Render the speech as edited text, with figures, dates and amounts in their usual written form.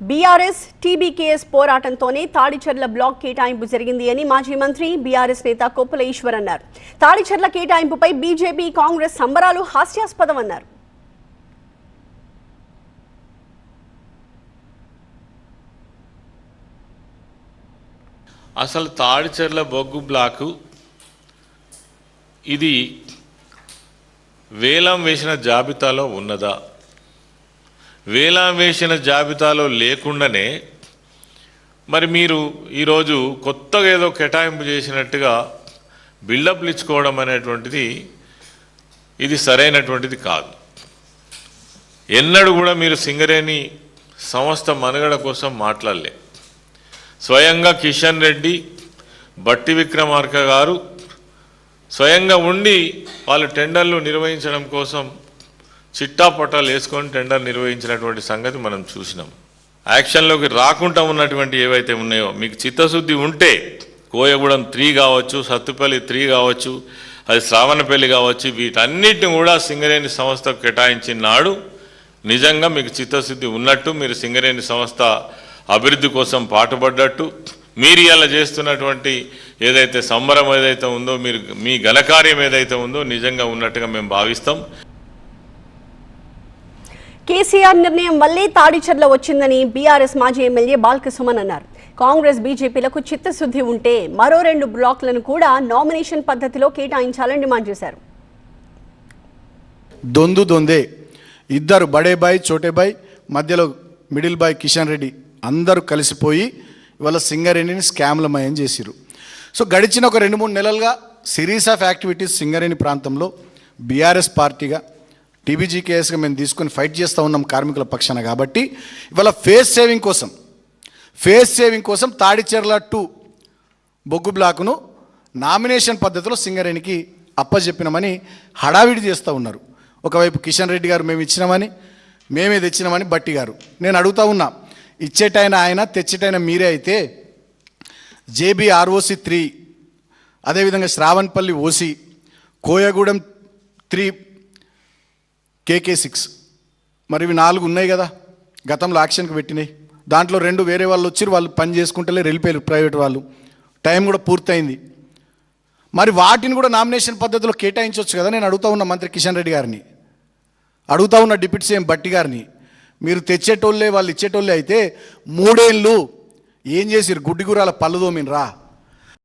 BRS టీబీకేఎస్ పోరాటంతోనే Tadicherla black కేటాయింపు జరిగింది అని మాజీ మంత్రి బీఆర్ఎస్ నేత కొప్పుల ఈశ్వర్ అన్నారు. తాడిచెర్ల కేటాయింపుపై బీజేపీ కాంగ్రెస్ సంబరాలు హాస్యాస్పదమన్నారు. అసలు తాడిచెర్ల బొగ్గు బ్లాకు ఇది వేలం వేసిన జాబితాలో ఉన్నదా? వేలం వేసిన జాబితాలో లేకుండానే మరి మీరు ఈరోజు కొత్తగా ఏదో కేటాయింపు చేసినట్టుగా బిల్డప్లు ఇచ్చుకోవడం అనేటువంటిది ఇది సరైనటువంటిది కాదు. ఎన్నడూ కూడా మీరు సింగరేణి సంస్థ మనుగడ కోసం మాట్లాడలే. స్వయంగా కిషన్ రెడ్డి, బట్టి విక్రమార్క గారు స్వయంగా ఉండి వాళ్ళు టెండర్లు నిర్వహించడం కోసం చిట్టాపట్టాలు వేసుకొని టెండర్ నిర్వహించినటువంటి సంగతి మనం చూసినాం. యాక్షన్లోకి రాకుండా ఉన్నటువంటి ఏవైతే ఉన్నాయో మీకు చిత్తశుద్ధి ఉంటే కోయగూడెం 3 కావచ్చు, సత్తుపల్లి 3 కావచ్చు, అది శ్రావణపల్లి కావచ్చు, వీటన్నిటిని కూడా సింగరేణి సంస్థకు కేటాయించిన నాడు నిజంగా మీకు చిత్తశుద్ధి ఉన్నట్టు, మీరు సింగరేణి సంస్థ అభివృద్ధి కోసం పాటుపడ్డట్టు, మీరు ఇలా చేస్తున్నటువంటి ఏదైతే సంబరం ఏదైతే ఉందో, మీరు మీ ఘనకార్యం ఏదైతే ఉందో నిజంగా ఉన్నట్టుగా మేము భావిస్తాం. కేసీఆర్ నిర్ణయం వల్లే తాడిచెర్ల వచ్చిందని బీఆర్ఎస్ మాజీ ఎమ్మెల్యే బాల్కసుమన్ అన్నారు. కాంగ్రెస్ బీజేపీలకు చిత్తశుద్ధి ఉంటే మరో 2 బ్లాక్లను కూడా నామినేషన్ పద్ధతిలో కేటాయించాలని డిమాండ్ చేశారు. దొందే ఇద్దరు బడే బాయ్ చోటే బాయ్ మధ్యలో మిడిల్ బాయ్ కిషన్ రెడ్డి అందరూ కలిసిపోయి ఇవాళ సింగరేణిని స్కామ్లమయం చేసిరు. సో గడిచిన ఒక 2-3 నెలలుగా సిరీస్ ఆఫ్ యాక్టివిటీస్ సింగరేణి ప్రాంతంలో బీఆర్ఎస్ పార్టీగా టీబీజీకేఎస్గా మేము తీసుకొని ఫైట్ చేస్తూ ఉన్నాం కార్మికుల పక్షాన. కాబట్టి ఇవాళ ఫేస్ సేవింగ్ కోసం తాడిచెర్ల 2 బొగ్గు బ్లాకును నామినేషన్ పద్ధతిలో సింగరేణికి అప్పచెప్పినామని హడావిడి చేస్తూ ఉన్నారు. ఒకవైపు కిషన్ రెడ్డి గారు మేము ఇచ్చినామని, మేమే తెచ్చినామని బట్టి గారు. నేను అడుగుతా ఉన్నా, ఇచ్చేటైన ఆయన తెచ్చేటైన మీరే అయితే జేబీ ఆర్ఓసి 3, అదేవిధంగా శ్రావణపల్లి ఓసి, కోయగూడెం 3, కేకే 6, మరి ఇవి 4 ఉన్నాయి కదా గతంలో యాక్షన్కి పెట్టినాయి. దాంట్లో 2 వేరే వాళ్ళు వచ్చి వాళ్ళు పని చేసుకుంటలే వెళ్ళిపోయారు, ప్రైవేట్ వాళ్ళు. టైం కూడా పూర్తయింది. మరి వాటిని కూడా నామినేషన్ పద్ధతిలో కేటాయించవచ్చు కదా. నేను అడుగుతా ఉన్న మంత్రి కిషన్ రెడ్డి గారిని, అడుగుతా ఉన్న డిప్యూటీ సీఎం బట్టి గారిని, మీరు తెచ్చేటోళ్ళే వాళ్ళు ఇచ్చేటోళ్ళే అయితే 3 ఏళ్ళు ఏం చేసిరు? గుడ్డిగురాల పళ్ళు దోమినరా?